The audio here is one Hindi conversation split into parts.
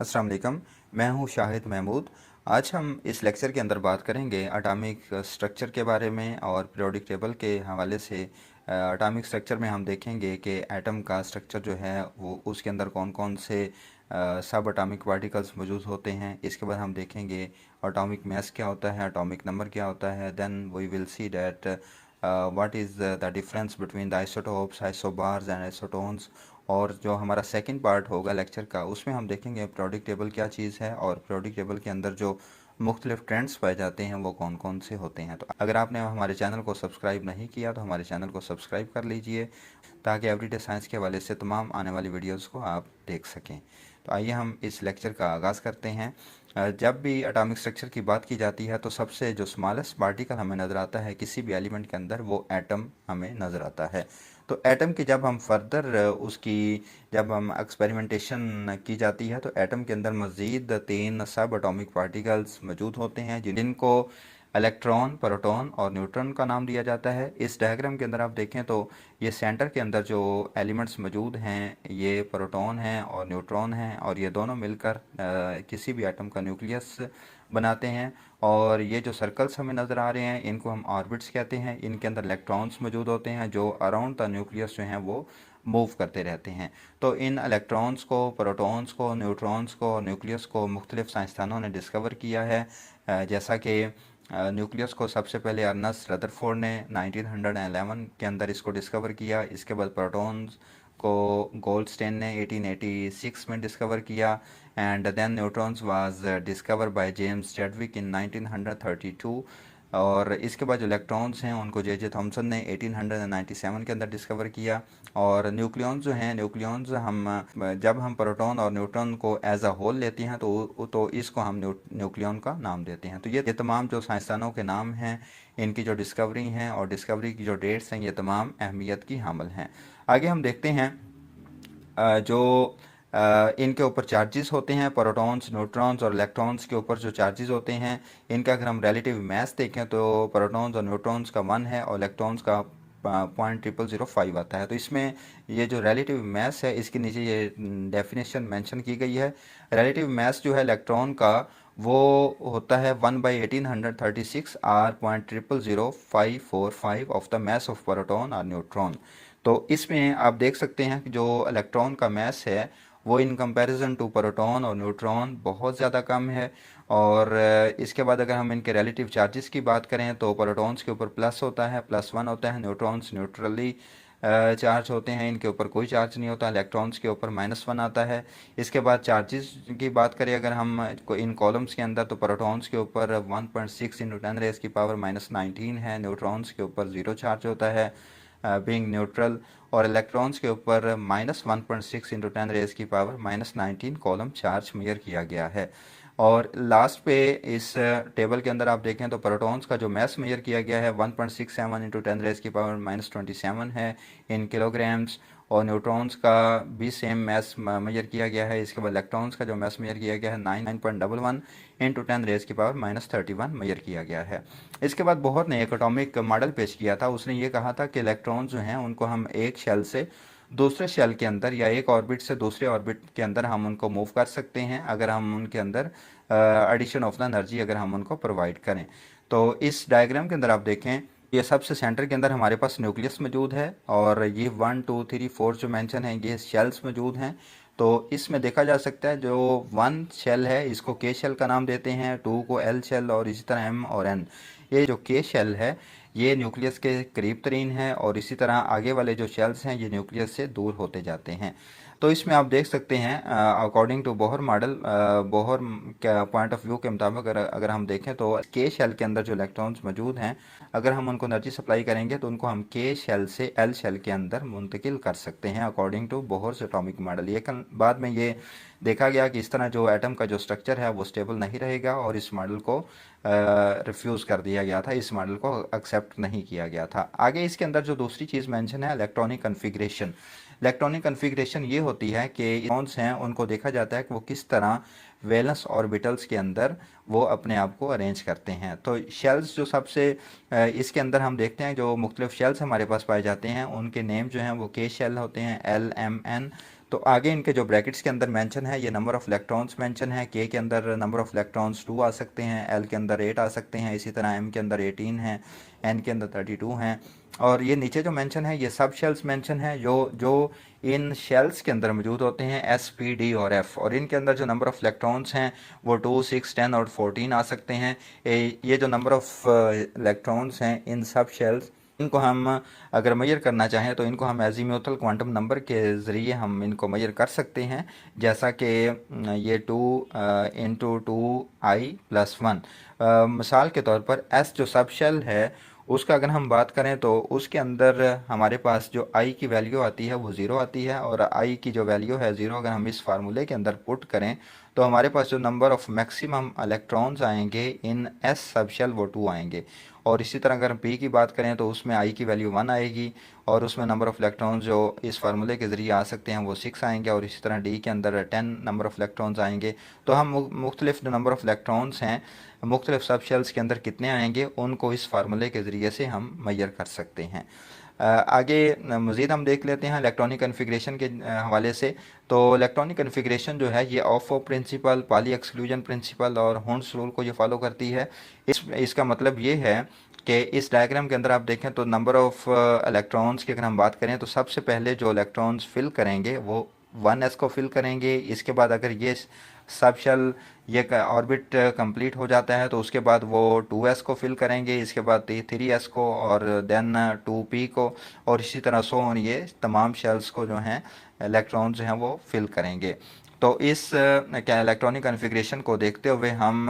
अस्सलाम वालेकुम। मैं हूँ शाहिद महमूद। आज हम इस लेक्चर के अंदर बात करेंगे एटॉमिक स्ट्रक्चर के बारे में और पीरियोडिक टेबल के हवाले से। एटॉमिक स्ट्रक्चर में हम देखेंगे कि एटम का स्ट्रक्चर जो है वो उसके अंदर कौन कौन से सब एटॉमिक पार्टिकल्स मौजूद होते हैं। इसके बाद हम देखेंगे एटॉमिक मास क्या होता है, एटॉमिक नंबर क्या होता है। Then we will see that what is the difference between the isotopes, isobars and isotones. और जो हमारा सेकंड पार्ट होगा लेक्चर का, उसमें हम देखेंगे पीरियोडिक टेबल क्या चीज़ है और पीरियोडिक टेबल के अंदर जो मुख्तलिफ ट्रेंड्स पाए जाते हैं वो कौन कौन से होते हैं। तो अगर आपने हमारे चैनल को सब्सक्राइब नहीं किया तो हमारे चैनल को सब्सक्राइब कर लीजिए ताकि एवरीडे साइंस के हवाले से तमाम आने वाली वीडियोज़ को आप देख सकें। तो आइए हम इस लेक्चर का आगाज़ करते हैं। जब भी एटॉमिक स्ट्रक्चर की बात की जाती है तो सबसे जो स्मॉलेस्ट पार्टिकल हमें नज़र आता है किसी भी एलिमेंट के अंदर, वो एटम हमें नज़र आता है। तो एटम की जब हम फर्दर उसकी जब हम एक्सपेरिमेंटेशन की जाती है तो एटम के अंदर मज़ीद 3 सब एटॉमिक पार्टिकल्स मौजूद होते हैं जिनको इलेक्ट्रॉन, प्रोटॉन और न्यूट्रॉन का नाम दिया जाता है। इस डायग्राम के अंदर आप देखें तो ये सेंटर के अंदर जो एलिमेंट्स मौजूद हैं ये प्रोटॉन हैं और न्यूट्रॉन हैं, और ये दोनों मिलकर किसी भी एटम का न्यूक्लियस बनाते हैं। और ये जो सर्कल्स हमें नज़र आ रहे हैं इनको हम ऑर्बिट्स कहते हैं। इनके अंदर इलेक्ट्रॉन्स मौजूद होते हैं जो अराउंड द न्यूक्लियस जो हैं वो मूव करते रहते हैं। तो इन इलेक्ट्रॉन्स को, प्रोटॉन्स को, न्यूट्रॉन्स को और न्यूक्लियस को मुख्तलिफ साइंसदानों ने डिस्कवर किया है। जैसा कि न्यूक्लियस को सबसे पहले अर्नस्ट रदरफोर्ड ने 1911 के अंदर इसको डिस्कवर किया। इसके बाद प्रोटॉन्स को गोल्डस्टेन ने 1886 में डिस्कवर किया। And then neutrons was discover by James Chadwick in 1932। और इसके बाद जो इलेक्ट्रॉन्स हैं उनको जे थॉमसन ने 1897 के अंदर डिस्कवर किया। और न्यूक्लियॉन्स जो हैं, न्यूक्लियॉन्स हम जब हम प्रोटॉन और न्यूट्रॉन को एज अ होल लेते हैं तो इसको हम न्यूक्लियॉन का नाम देते हैं। तो ये तमाम जो साइंसदानों के नाम हैं, इनकी जो डिस्कवरी हैं और डिस्कवरी की जो डेट्स हैं, ये तमाम अहमियत की हामिल हैं। आगे हम देखते हैं जो इनके ऊपर चार्जेस होते हैं, प्रोटॉन्स, न्यूट्रॉन्स और इलेक्ट्रॉन्स के ऊपर जो चार्जेस होते हैं, इनका अगर हम रिलेटिव मास देखें तो प्रोटॉन्स और न्यूट्रॉन्स का 1 है और इलेक्ट्रॉन्स का 0.0005 आता है। तो इसमें ये जो रिलेटिव मास है इसके नीचे ये डेफिनेशन मेंशन की गई है। रिलेटिव मास जो है इलेक्ट्रॉन का वो होता है 1/1836 r 0.0000545 of the mass of proton और न्यूट्रॉन। तो इसमें आप देख सकते हैं कि जो इलेक्ट्रॉन का मास है वो इन कंपैरिजन टू प्रोटॉन और न्यूट्रॉन बहुत ज़्यादा कम है। और इसके बाद अगर हम इनके रिलेटिव चार्जेस की बात करें तो प्रोटॉन्स के ऊपर प्लस होता है, +1 होता है। न्यूट्रॉन्स न्यूट्रली चार्ज होते हैं, इनके ऊपर कोई चार्ज नहीं होता। इलेक्ट्रॉन्स के ऊपर -1 आता है। इसके बाद चार्जेस की बात करें अगर हम इन कॉलम्स के अंदर तो प्रोटॉन्स के ऊपर 1.6 × 10⁻⁻19 है, न्यूट्रॉन्स के ऊपर 0 चार्ज होता है बीइंग न्यूट्रल, और इलेक्ट्रॉन्स के ऊपर -1.6 × 10⁻⁻19 कॉलम चार्ज मेजर किया गया है। और लास्ट पे इस टेबल के अंदर आप देखें तो प्रोटॉन्स का जो मास मेजर किया गया है 1.67 × 10⁻⁻27 है इन किलोग्राम्स, और न्यूट्रॉन्स का भी सेम मास मेजर किया गया है। इसके बाद इलेक्ट्रॉन्स का जो मास मेजर किया गया है 9.11 × 10⁻⁻31 मेजर किया गया है। इसके बाद बोहर ने एक एटॉमिक मॉडल पेश किया था। उसने ये कहा था कि इलेक्ट्रॉन्स जो हैं उनको हम एक शेल से दूसरे शेल के अंदर या एक ऑर्बिट से दूसरे ऑर्बिट के अंदर हम उनको मूव कर सकते हैं अगर हम उनके अंदर एडिशन ऑफ द एनर्जी अगर हम उनको प्रोवाइड करें। तो इस डायग्राम के अंदर आप देखें, ये सबसे सेंटर के अंदर हमारे पास न्यूक्लियस मौजूद है और ये 1 2 3 4 जो मेंशन है ये शेल्स मौजूद हैं। तो इसमें देखा जा सकता है जो 1 शेल है इसको के शेल का नाम देते हैं, 2 को एल शेल और इसी तरह एम और एन। ये जो के शेल है ये न्यूक्लियस के करीब तरीन है और इसी तरह आगे वाले जो शेल्स हैं ये न्यूक्लियस से दूर होते जाते हैं। तो इसमें आप देख सकते हैं according to Bohr model, Bohr के पॉइंट ऑफ व्यू के मुताबिक अगर हम देखें तो के शेल के अंदर जो इलेक्ट्रॉन्स मौजूद हैं अगर हम उनको एनर्जी सप्लाई करेंगे तो उनको हम के शेल से एल शेल के अंदर मुंतकिल कर सकते हैं according to Bohr atomic model. ये बाद में ये देखा गया कि इस तरह जो एटम का जो स्ट्रक्चर है वो स्टेबल नहीं रहेगा और इस मॉडल को रिफ्यूज़ कर दिया गया था, इस मॉडल को एक्सेप्ट नहीं किया गया था। आगे इसके अंदर जो दूसरी चीज़ मेंशन है इलेक्ट्रॉनिक कन्फिग्रेशन। इलेक्ट्रॉनिक कन्फिग्रेशन ये होती है कि इलेक्ट्रॉन्स हैं उनको देखा जाता है कि वो किस तरह वैलेंस ऑर्बिटल्स के अंदर वो अपने आप को अरेंज करते हैं। तो शेल्स जो सबसे इसके अंदर हम देखते हैं जो मुख्तलिफ शेल्स हमारे पास पाए जाते हैं उनके नेम जो हैं वो के शेल होते हैं, एल एम एन। तो आगे इनके जो ब्रैकेट्स के अंदर मेंशन है ये नंबर ऑफ इलेक्ट्रॉन्स मेंशन है। के अंदर नंबर ऑफ इलेक्ट्रॉन्स 2 आ सकते हैं, एल के अंदर 8 आ सकते हैं, इसी तरह एम के अंदर 18 हैं, एन के अंदर 32 हैं। और ये नीचे जो मेंशन है ये सब शेल्स मेंशन है जो जो इन शेल्स के अंदर मौजूद होते हैं, एस, पी, डी और एफ। और इनके अंदर जो नंबर ऑफ इलेक्ट्रॉन्स हैं वो 2, 6, 10 और 14 आ सकते हैं। ये जो नंबर ऑफ इलेक्ट्रॉन्स हैं इन सब शेल्स, इनको हम अगर मेजर करना चाहें तो इनको हम एजीम्यूथल क्वांटम नंबर के ज़रिए हम इनको मेजर कर सकते हैं। जैसा कि ये 2 इंटू 2i+1। मिसाल के तौर पर एस जो सब शेल है उसका अगर हम बात करें तो उसके अंदर हमारे पास जो आई की वैल्यू आती है वो ज़ीरो आती है। और आई की जो वैल्यू है ज़ीरो अगर हम इस फार्मूले के अंदर पुट करें तो हमारे पास जो नंबर ऑफ़ मैक्सिमम इलेक्ट्रॉन्स आएंगे इन एस सब शेल वो 2 आएंगे। और इसी तरह अगर हम पी की बात करें तो उसमें आई की वैल्यू 1 आएगी और उसमें नंबर ऑफ़ इलेक्ट्रॉन्स जो इस फार्मूले के ज़रिए आ सकते हैं वो 6 आएंगे। और इसी तरह डी के अंदर 10 नंबर ऑफ़ इलेक्ट्रॉन्स आएंगे। तो हम मुख्तलिफ जो नंबर ऑफ़ इलेक्ट्रॉन्स हैं मुख्तलिफ सब शेल्स के अंदर कितने आएंगे उनको इस फार्मूले के ज़रिए से हम मेजर कर सकते हैं। आगे मज़ीद हम देख लेते हैं इलेक्ट्रॉनिक कन्फिग्रेशन के हवाले से। तो इलेक्ट्रॉनिक कन्फिग्रेशन जो है ये of principle, Pauli exclusion principle और हुंड्स रूल को ये फॉलो करती है। इसका मतलब ये है कि इस डायग्राम के अंदर आप देखें तो नंबर ऑफ़ इलेक्ट्रॉन्स की अगर हम बात करें तो सबसे पहले जो इलेक्ट्रॉन्स फिल करेंगे वो 1s को फिल करेंगे। इसके बाद अगर ये सब शेल ये ऑर्बिट कंप्लीट हो जाता है तो उसके बाद वो 2s को फिल करेंगे, इसके बाद 3s को और देन 2p को और इसी तरह सो ऑन ये तमाम शेल्स को जो हैं इलेक्ट्रॉन्स जो हैं वो फिल करेंगे। तो इस क्या इलेक्ट्रॉनिक कन्फिग्रेशन को देखते हुए हम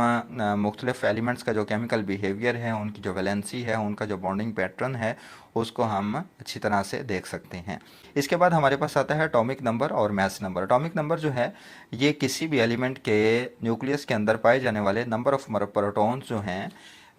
मुख्तलिफ एलिमेंट्स का जो केमिकल बिहेवियर है, उनकी जो वैलेंसी है, उनका जो बॉन्डिंग पैटर्न है उसको हम अच्छी तरह से देख सकते हैं। इसके बाद हमारे पास आता है एटॉमिक नंबर और मास नंबर। एटॉमिक नंबर जो है ये किसी भी एलिमेंट के न्यूक्लियस के अंदर पाए जाने वाले नंबर ऑफ प्रोटॉन्स जो हैं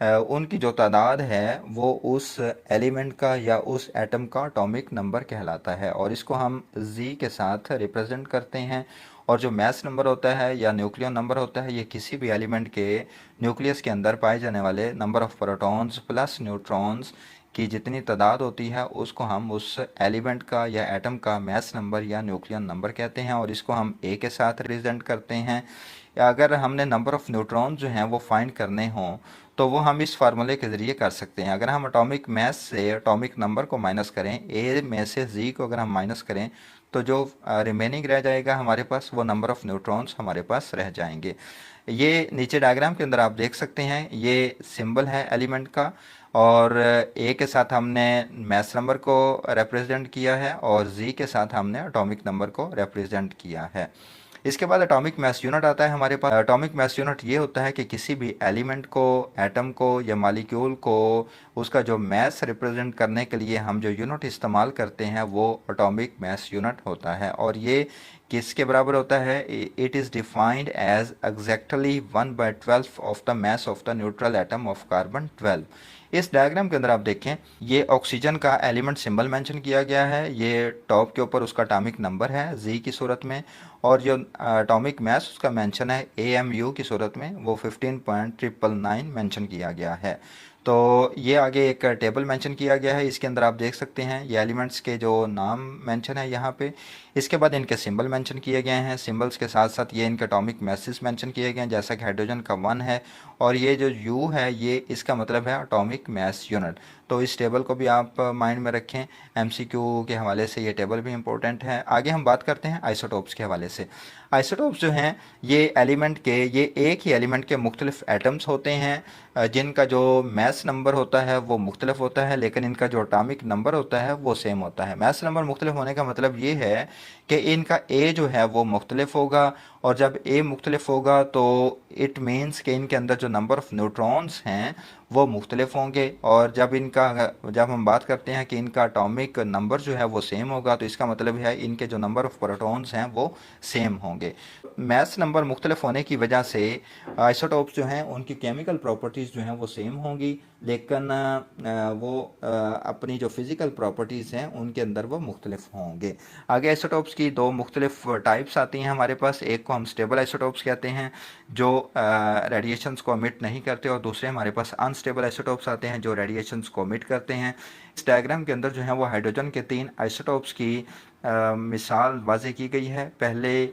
उनकी जो तादाद है वो उस एलिमेंट का या उस एटम का एटॉमिक नंबर कहलाता है और इसको हम जी के साथ रिप्रेजेंट करते हैं। और जो मास नंबर होता है या न्यूक्लियर नंबर होता है ये किसी भी एलिमेंट के न्यूक्लियस के अंदर पाए जाने वाले number of protons plus neutrons की जितनी तादाद होती है उसको हम उस एलिमेंट का या एटम का मास नंबर या न्यूक्लियर नंबर कहते हैं और इसको हम ए के साथ रिप्रेजेंट करते हैं। या अगर हमने नंबर ऑफ़ न्यूट्रॉन जो हैं वो फाइंड करने हों तो वो हम इस फार्मूले के ज़रिए कर सकते हैं। अगर हम एटॉमिक मास से एटॉमिक नंबर को माइनस करें, ए में से जी को अगर हम माइनस करें तो जो रिमेनिंग रह जाएगा हमारे पास वो नंबर ऑफ़ न्यूट्रॉन्स हमारे पास रह जाएंगे। ये नीचे डायग्राम के अंदर आप देख सकते हैं ये सिंबल है एलिमेंट का और ए के साथ हमने मास नंबर को रिप्रेजेंट किया है और जी के साथ हमने एटॉमिक नंबर को रिप्रेजेंट किया है। इसके बाद एटॉमिक मास यूनिट आता है हमारे पास। एटॉमिक मास यूनिट ये होता है कि किसी भी एलिमेंट को, एटम को या मालिक्यूल को उसका जो मास रिप्रेजेंट करने के लिए हम जो यूनिट इस्तेमाल करते हैं वो एटॉमिक मास यूनिट होता है और ये किसके बराबर होता है? It is defined as exactly 1/12 of the mass of the neutral atom of carbon 12। इस डायग्राम के अंदर आप देखें ये ऑक्सीजन का एलिमेंट सिंबल मेंशन किया गया है, ये टॉप के ऊपर उसका एटॉमिक नंबर है जी की सूरत में और जो एटॉमिक मास उसका मेंशन है AMU की सूरत में वो 15.999 मेंशन किया गया है। तो ये आगे एक टेबल मेंशन किया गया है, इसके अंदर आप देख सकते हैं ये एलिमेंट्स के जो नाम मेंशन है यहाँ पे। इसके बाद इनके सिंबल मेंशन किए गए हैं, सिंबल्स के साथ साथ ये इनके एटॉमिक मासेस मेंशन किए गए हैं जैसा कि हाइड्रोजन का 1 है और ये जो U है ये इसका मतलब है एटॉमिक मास यूनिट। तो इस टेबल को भी आप माइंड में रखें, MCQ के हवाले से ये टेबल भी इंपॉर्टेंट है। आगे हम बात करते हैं आइसोटोप्स के हवाले से। आइसोटोप्स जो हैं ये एलिमेंट के, ये एक ही एलिमेंट के मुख्तलिफ एटम्स होते हैं जिनका जो मास नंबर होता है वो मुख्तलिफ होता है लेकिन इनका जो एटॉमिक नंबर होता है वो सेम होता है। मास नंबर मुख्तलिफ होने का मतलब ये है कि इनका ए जो है वो मुख्तलिफ होगा और जब ए मुख्तलिफ होगा तो इट मीन्स कि इनके अंदर जो नंबर ऑफ़ न्यूट्रॉन्स हैं वो मुख्तलिफ होंगे और जब हम बात करते हैं कि इनका एटॉमिक नंबर जो है वो सेम होगा तो इसका मतलब है इनके जो नंबर ऑफ़ प्रोटॉन्स हैं वो सेम होंगे। मास नंबर मुख्तलिफ होने की वजह से आइसोटोप्स जो हैं उनकी केमिकल प्रॉपर्टीज़ जो हैं वो सेम होंगी लेकिन वो अपनी जो फिज़िकल प्रॉपर्टीज़ हैं उनके अंदर वो मुख्तलिफ होंगे। आगे आइसोटोप्स की दो मुख्तलिफ टाइप्स आती हैं हमारे पास, एक को हम स्टेबल आइसोटोप्स कहते हैं जो रेडिएशंस को एमिट नहीं करते और दूसरे हमारे पास अनस्टेबल आइसोटोप्स आते हैं जो रेडिएशंस को एमिट करते हैं। इस डायग्राम के अंदर जो है वो हाइड्रोजन के 3 आइसोटोप्स की मिसाल वाज़े की गई है। पहले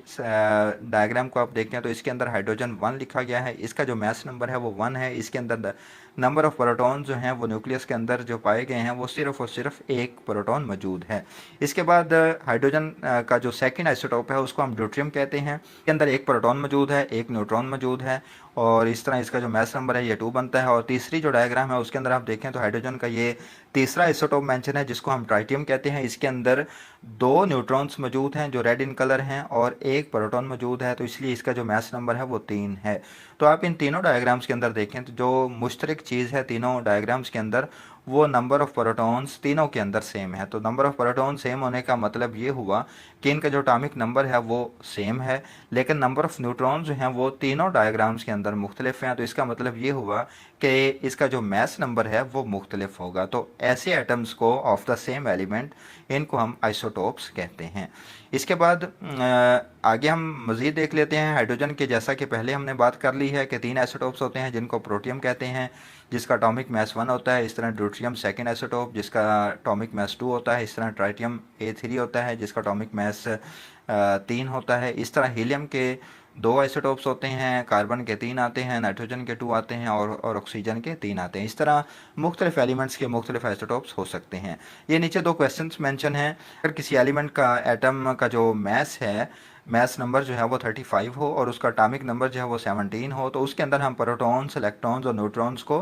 डायग्राम को आप देखें तो इसके अंदर हाइड्रोजन 1 लिखा गया है, इसका जो मास नंबर है वो 1 है। इसके अंदर नंबर ऑफ़ प्रोटॉन जो हैं वो न्यूक्लियस के अंदर जो पाए गए हैं वो सिर्फ और सिर्फ एक प्रोटॉन मौजूद है। इसके बाद हाइड्रोजन का जो सेकंड आइसोटोप है उसको हम ड्यूट्रियम कहते हैं। इसके अंदर एक प्रोटॉन मौजूद है, एक न्यूट्रॉन मौजूद है और इस तरह इसका जो मास नंबर है ये 2 बनता है। और तीसरी जो डायग्राम है उसके अंदर आप देखें तो हाइड्रोजन का ये तीसरा आइसोटोप मेंशन है जिसको हम ट्राइटियम कहते हैं। इसके अंदर 2 न्यूट्रॉन्स मौजूद हैं जो रेड इन कलर हैं और एक प्रोटॉन मौजूद है, तो इसलिए इसका जो मास नंबर है वो 3 है। तो आप इन तीनों डायग्राम्स के अंदर देखें तो जो मुश्तरक चीज़ है तीनों डायग्राम्स के अंदर, वो नंबर ऑफ़ प्रोटॉन्स तीनों के अंदर सेम है। तो नंबर ऑफ़ प्रोटॉन सेम होने का मतलब ये हुआ कि इनका जो एटॉमिक नंबर है वो सेम है, लेकिन नंबर ऑफ़ न्यूट्रॉन जो हैं वो तीनों डायग्राम्स के अंदर मुख्तलिफ हैं। तो इसका मतलब ये हुआ कि इसका जो मास नंबर है वो मुख्तलिफ होगा। तो ऐसे एटम्स को ऑफ द सेम एलिमेंट, इनको हम आइसोटोप्स कहते हैं। इसके बाद आगे हम मज़ीद देख लेते हैं हाइड्रोजन के। जैसा कि पहले हमने बात कर ली है कि 3 आइसोटोप्स होते हैं जिनको प्रोटियम कहते हैं, जिसका एटॉमिक मास 1 होता है। इस तरह ड्यूट्रियम सेकंड आइसोटोप जिसका एटॉमिक मास 2 होता है। इस तरह ट्राइटियम A3 होता है जिसका एटॉमिक मास 3 होता है। इस तरह हीलियम के 2 आइसोटोप्स होते हैं, कार्बन के 3 आते हैं, नाइट्रोजन के 2 आते हैं और ऑक्सीजन के 3 आते हैं। इस तरह मुख्तलिफ एलिमेंट्स के मुख्तलिफ आइसोटोप्स हो सकते हैं। ये नीचे 2 क्वेश्चंस मेंशन हैं। अगर किसी एलिमेंट का एटम का जो मास है, मास नंबर जो है वो 35 हो और उसका एटॉमिक नंबर जो है वो 17 हो, तो उसके अंदर हम प्रोटॉन्स, इलेक्ट्रॉन्स और न्यूट्रॉन्स को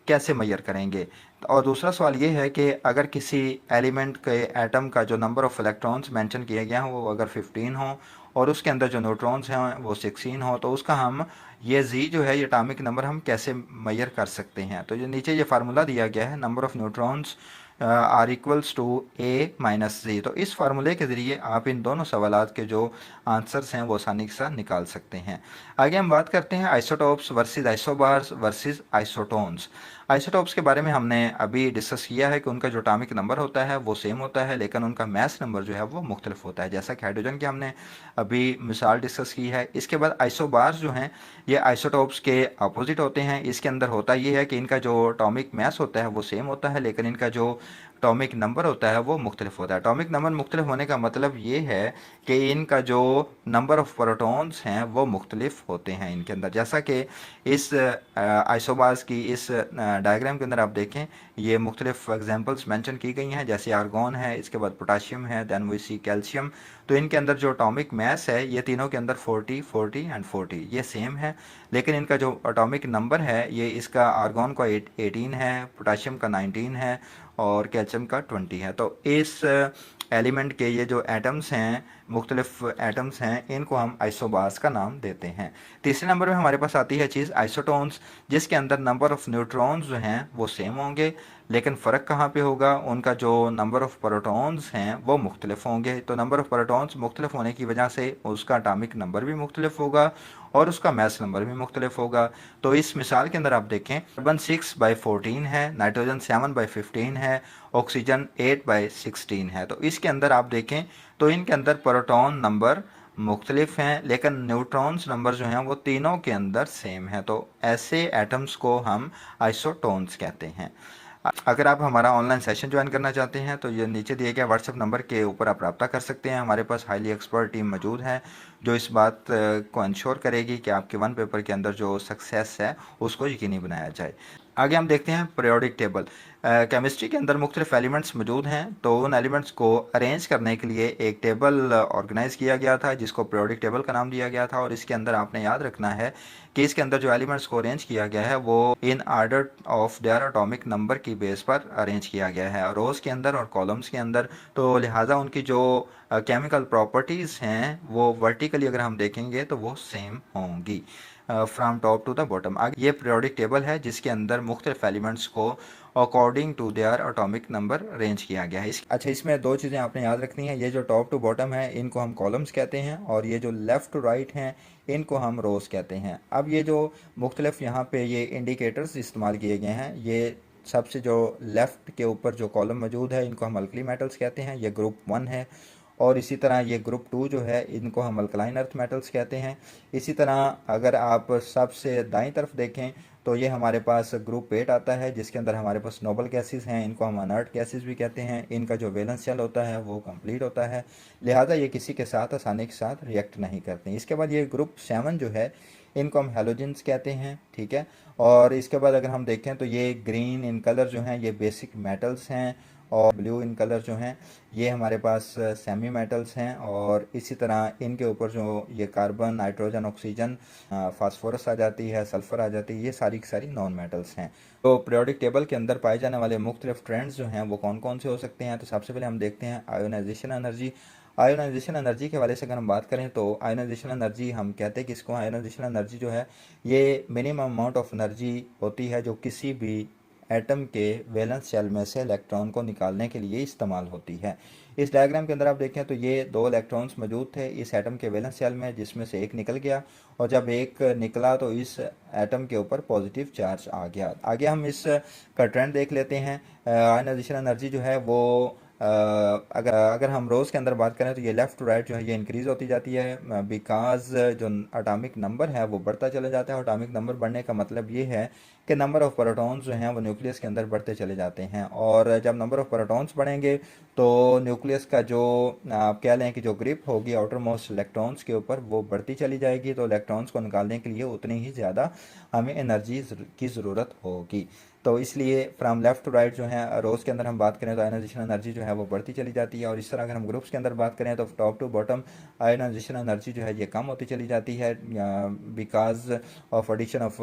कैसे मेजर करेंगे। और दूसरा सवाल ये है कि अगर किसी एलिमेंट के एटम का जो नंबर ऑफ़ इलेक्ट्रॉन्स मेंशन किए गए हैं वो अगर 15 हो और उसके अंदर जो न्यूट्रॉन्स हैं वो 16 हो, तो उसका हम ये जी जो है ये एटॉमिक नंबर हम कैसे मेजर कर सकते हैं। तो जो नीचे ये फार्मूला दिया गया है, number of neutrons are equals to A minus Z. तो इस फार्मूले के ज़रिए आप इन दोनों सवालात के जो आंसर्स हैं वो आसानी के साथ निकाल सकते हैं। आगे हम बात करते हैं isotopes versus isobars versus isotones. Isotopes के बारे में हमने अभी डिस्कस किया है कि उनका जो एटॉमिक नंबर होता है वो सेम होता है, लेकिन उनका मास नंबर जो है वो मुख्तलिफ होता है, जैसा कि हाइड्रोजन की हमने अभी मिसाल डिस्कस की है। इसके बाद आइसोबार्स जो हैं ये आइसोटोप्स के अपोजिट होते हैं। इसके अंदर होता ये है कि इनका जो एटॉमिक मास होता है वो सेम होता है, लेकिन इनका जो एटॉमिक नंबर होता है वो मुख्तलिफ होता है। एटॉमिक नंबर मुख्तलिफ होने का मतलब ये है कि इनका जो नंबर ऑफ़ प्रोटॉन्स हैं वो मुख्तलिफ होते हैं इनके अंदर। जैसा कि इस आइसोबार्स की इस डायग्राम के अंदर आप देखें, ये मुख्तलिफ एग्जांपल्स मेंशन की गई हैं, जैसे आर्गॉन है, इसके बाद पोटाशियम है, देन वी सी कैल्शियम। तो इनके अंदर जो एटॉमिक मास है ये तीनों के अंदर 40, 40 एंड 40 ये सेम है, लेकिन इनका जो एटॉमिक नंबर है ये इसका आर्गॉन का 18 है, पोटाशियम का 19 है और कैल्शियम का 20 है। तो इस एलिमेंट के ये जो एटम्स हैं, मुख्तलिफ एटम्स हैं, इनको हम आइसोबार्स का नाम देते हैं। तीसरे नंबर में हमारे पास आती है चीज़ आइसोटोन्स, जिसके अंदर नंबर ऑफ़ न्यूट्रॉन्स जो हैं वो सेम होंगे, लेकिन फ़र्क कहाँ पे होगा, उनका जो नंबर ऑफ़ प्रोटॉन्स हैं वो मुख्तलिफ होंगे। तो नंबर ऑफ़ प्रोटॉन्स मुख्तलिफ होने की वजह से उसका एटॉमिक नंबर भी मुख्तलिफ होगा और उसका मास नंबर भी मुख्तलिफ होगा। तो इस मिसाल के अंदर आप देखें, कार्बन 6/14 है, नाइट्रोजन 7/15 है, ऑक्सीजन 8/16 है। तो इसके अंदर आप देखें तो इनके अंदर प्रोटॉन नंबर मुख्तलिफ हैं, लेकिन न्यूट्रॉन्स नंबर जो हैं वो तीनों के अंदर सेम है। तो ऐसे एटम्स को हम आइसोटोन्स कहते हैं। अगर आप हमारा ऑनलाइन सेशन ज्वाइन करना चाहते हैं तो ये नीचे दिए गए व्हाट्सएप नंबर के ऊपर आप रब्ता कर सकते हैं। हमारे पास हाईली एक्सपर्ट टीम मौजूद है जो इस बात को इंश्योर करेगी कि आपके वन पेपर के अंदर जो सक्सेस है उसको यकीनी बनाया जाए। आगे हम देखते हैं पीरियोडिक टेबल। केमिस्ट्री के अंदर मुख्तलिफ एलिमेंट्स मौजूद हैं, तो उन एलिमेंट्स को अरेंज करने के लिए एक टेबल ऑर्गेनाइज़ किया गया था जिसको पीरियोडिक टेबल का नाम दिया गया था। और इसके अंदर आपने याद रखना है कि इसके अंदर जो एलिमेंट्स को अरेंज किया गया है वो इन order of their atomic number की बेस पर अरेंज किया गया है, रोज़ के अंदर और कॉलम्स के अंदर। तो लिहाजा उनकी जो केमिकल प्रॉपर्टीज़ हैं वो वर्टिकली अगर हम देखेंगे तो वो सेम होंगी from top to the bottom. आगे ये पीरियोडिक टेबल है जिसके अंदर मुख्तलिफ एलिमेंट्स को according to their atomic number arrange किया गया है। अच्छा, इसमें दो चीज़ें आपने याद रखनी है, ये जो टॉप टू बॉटम है इनको हम कॉलम्स कहते हैं और ये जो लेफ़्ट टू राइट हैं इनको हम रोज़ कहते हैं। अब ये जो मुख्तलिफ यहाँ पे ये इंडिकेटर्स इस्तेमाल किए गए हैं, ये सबसे जो लेफ़्ट के ऊपर जो कॉलम मौजूद है इनको हम अल्कली मेटल्स कहते हैं, ये ग्रुप 1 है। और इसी तरह ये ग्रुप 2 जो है इनको हम अल्कलाइन अर्थ मेटल्स कहते हैं। इसी तरह अगर आप सबसे दाईं तरफ देखें तो ये हमारे पास ग्रुप 8 आता है, जिसके अंदर हमारे पास नोबल गैसेस हैं, इनको हम अनर्ट गैसेस भी कहते हैं। इनका जो वैलेंस शेल होता है वो कंप्लीट होता है, लिहाजा ये किसी के साथ आसानी के साथ रिएक्ट नहीं करते। इसके बाद ये ग्रुप 7 जो है इनको हम हेलोजेंस कहते हैं, ठीक है। और इसके बाद अगर हम देखें तो ये ग्रीन इन कलर जो हैं ये बेसिक मेटल्स हैं, और ब्लू इन कलर जो हैं ये हमारे पास सेमी मेटल्स हैं। और इसी तरह इनके ऊपर जो ये कार्बन, नाइट्रोजन, ऑक्सीजन, फास्फोरस आ जाती है, सल्फ़र आ जाती है, ये सारी की सारी नॉन मेटल्स हैं। तो पीरियोडिक टेबल के अंदर पाए जाने वाले मुख्तलिफ ट्रेंड्स जो हैं वो कौन कौन से हो सकते हैं। तो सबसे पहले हम देखते हैं आयोनाइजेशन एनर्जी। आयोनाइजेशन एनर्जी के हवाले से अगर हम बात करें तो आयोनाइजेशन एनर्जी हम कहते हैं किसको, आयोनाइजेशन एनर्जी जो है ये मिनिमम अमाउंट ऑफ एनर्जी होती है जो किसी भी एटम के वैलेंस शेल में से इलेक्ट्रॉन को निकालने के लिए इस्तेमाल होती है। इस डायग्राम के अंदर आप देखें तो ये 2 इलेक्ट्रॉन्स मौजूद थे इस एटम के वैलेंस शेल में, जिसमें से एक निकल गया, और जब एक निकला तो इस एटम के ऊपर पॉजिटिव चार्ज आ गया। आगे हम इस का ट्रेंड देख लेते हैं। आयनाइजेशन एनर्जी जो है वो अगर अगर हम रोज़ के अंदर बात करें तो ये लेफ़्ट टू राइट जो है ये इंक्रीज़ होती जाती है, बिकॉज जो एटॉमिक नंबर है वो बढ़ता चला जाता है। एटॉमिक नंबर बढ़ने का मतलब ये है कि नंबर ऑफ़ प्रोटॉन्स जो हैं वो न्यूक्लियस के अंदर बढ़ते चले जाते हैं, और जब नंबर ऑफ़ प्रोटॉन्स बढ़ेंगे तो न्यूक्लियस का जो आप कह लें कि जो ग्रिप होगी आउटर मोस्ट इलेक्ट्रॉन्स के ऊपर वो बढ़ती चली जाएगी। तो इलेक्ट्रॉन्स को निकालने के लिए उतनी ही ज़्यादा हमें एनर्जी की ज़रूरत होगी। तो इसलिए फ्राम लेफ़्ट टू राइट जो है रोज़ के अंदर हम बात करें तो आयनाइजेशन एनर्जी जो है वो बढ़ती चली जाती है। और इस तरह अगर हम ग्रुप्स के अंदर बात करें तो top to bottom ionization energy जो है ये कम होती चली जाती है, because of addition of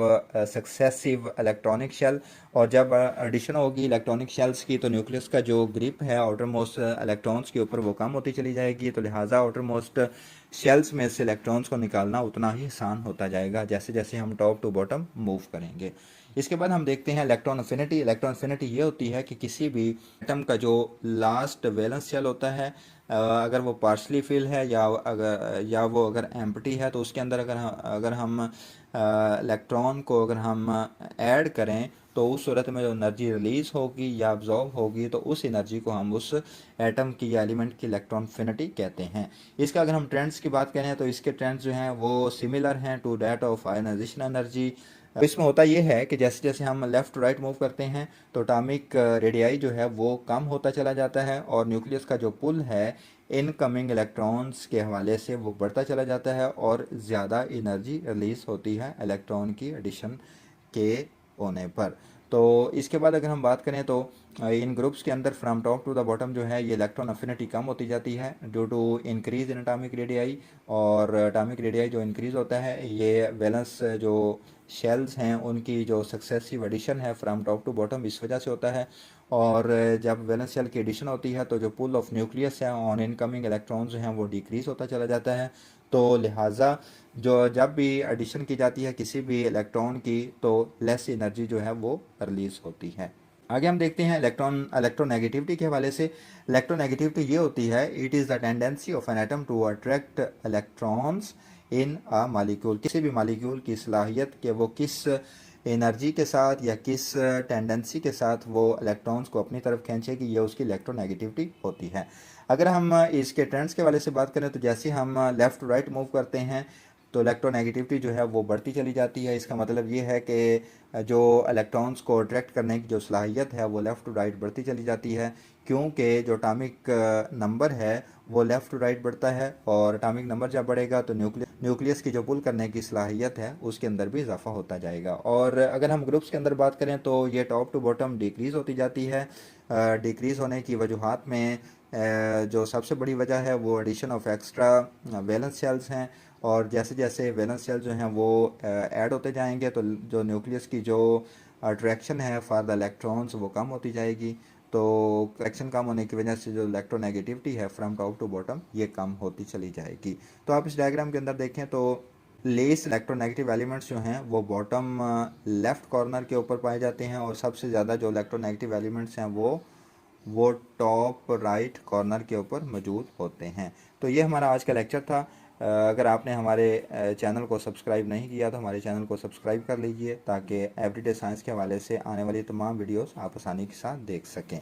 successive electronic shell. और जब एडिशन होगी इलेक्ट्रॉनिक शेल्स की तो न्यूक्लियस का जो ग्रिप है आउटर मोस्ट इलेक्ट्रॉन्स के ऊपर वो कम होती चली जाएगी। तो लिहाजा आउटर मोस्ट शेल्स में से इलेक्ट्रॉन्स को निकालना उतना ही आसान होता जाएगा जैसे जैसे हम टॉप टू बॉटम मूव करेंगे। इसके बाद हम देखते हैं इलेक्ट्रॉन अफिनिटी। इलेक्ट्रॉन अफिनिटी ये होती है कि किसी भी एटम का जो लास्ट वैलेंस शेल होता है अगर वो पार्शली फिल है या वो अगर एम्प्टी है तो उसके अंदर अगर हम इलेक्ट्रॉन को अगर हम ऐड करें तो उस सूरत में जो एनर्जी रिलीज होगी या अब्जॉर्ब होगी तो उस एनर्जी को हम उस एटम की या एलिमेंट की इलेक्ट्रॉन अफिनिटी कहते हैं। इसका अगर हम ट्रेंड्स की बात करें तो इसके ट्रेंड्स जो हैं वो सिमिलर हैं to that of ionization energy. इसमें होता यह है कि जैसे जैसे हम लेफ़्ट टू राइट मूव करते हैं तो अटामिक रेडियाई जो है वो कम होता चला जाता है, और न्यूक्लियस का जो पुल है इनकमिंग इलेक्ट्रॉन्स के हवाले से वो बढ़ता चला जाता है, और ज़्यादा एनर्जी रिलीज़ होती है इलेक्ट्रॉन की एडिशन के होने पर। तो इसके बाद अगर हम बात करें तो इन ग्रुप्स के अंदर from top to the bottom जो है ये इलेक्ट्रॉन अफिनिटी कम होती जाती है due to increase in atomic radii. और एटॉमिक रेडियाई जो इंक्रीज होता है ये वैलेंस जो शेल्स हैं उनकी जो सक्सेसिव एडिशन है फ्रॉम टॉप टू बॉटम इस वजह से होता है। और जब वैलेंस शेल की एडिशन होती है तो जो पुल ऑफ न्यूक्लियस है ऑन इनकमिंग इलेक्ट्रॉन्स जो हैं वो डिक्रीज होता चला जाता है। तो लिहाजा जो जब भी एडिशन की जाती है किसी भी इलेक्ट्रॉन की तो लेस एनर्जी जो है वो रिलीज होती है। आगे हम देखते हैं इलेक्ट्रोनेगेटिविटी के हवाले से। इलेक्ट्रोनेगेटिविटी ये होती है it is the tendency of an atom to attract electrons in a molecule. किसी भी मालिक्यूल की सलाहियत कि वो किस एनर्जी के साथ या किस टेंडेंसी के साथ वो इलेक्ट्रॉन्स को अपनी तरफ खींचेगी, ये उसकी इलेक्ट्रोनेगेटिविटी होती है। अगर हम इसके ट्रेंड्स के वाले से बात करें तो जैसे हम लेफ़्ट टू राइट मूव करते हैं तो इलेक्ट्रोनेगेटिविटी जो है वो बढ़ती चली जाती है। इसका मतलब ये है कि जो इलेक्ट्रॉन्स को अट्रैक्ट करने की जो सलाहियत है वो लेफ़्ट टू राइट बढ़ती चली जाती है, क्योंकि जो एटॉमिक नंबर है वो लेफ़्ट टू राइट बढ़ता है, और एटॉमिक नंबर जब बढ़ेगा तो न्यूक्लियस की जो पुल करने की सलाहियत है उसके अंदर भी इजाफा होता जाएगा। और अगर हम ग्रुप्स के अंदर बात करें तो ये टॉप टू बॉटम डिक्रीज़ होती जाती है। डिक्रीज़ होने की वजूहात में जो सबसे बड़ी वजह है वो addition of extra valence shells हैं, और जैसे जैसे वैलेंस शेल जो हैं वो ऐड होते जाएंगे तो जो न्यूक्लियस की जो अट्रैक्शन है फॉर द इलेक्ट्रॉन्स वो कम होती जाएगी। तो करेक्शन कम होने की वजह से जो इलेक्ट्रोनेगेटिविटी है फ्रॉम टॉप टू बॉटम ये कम होती चली जाएगी। तो आप इस डायग्राम के अंदर देखें तो लेस इलेक्ट्रोनेगेटिव एलिमेंट्स जो हैं वो बॉटम लेफ़्ट कॉर्नर के ऊपर पाए जाते हैं, और सबसे ज़्यादा जो इलेक्ट्रोनेगेटिव एलिमेंट्स हैं वो टॉप राइट कॉर्नर के ऊपर मौजूद होते हैं। तो ये हमारा आज का लेक्चर था। अगर आपने हमारे चैनल को सब्सक्राइब नहीं किया तो हमारे चैनल को सब्सक्राइब कर लीजिए ताकि एवरीडे साइंस के हवाले से आने वाली तमाम वीडियोस आप आसानी के साथ देख सकें।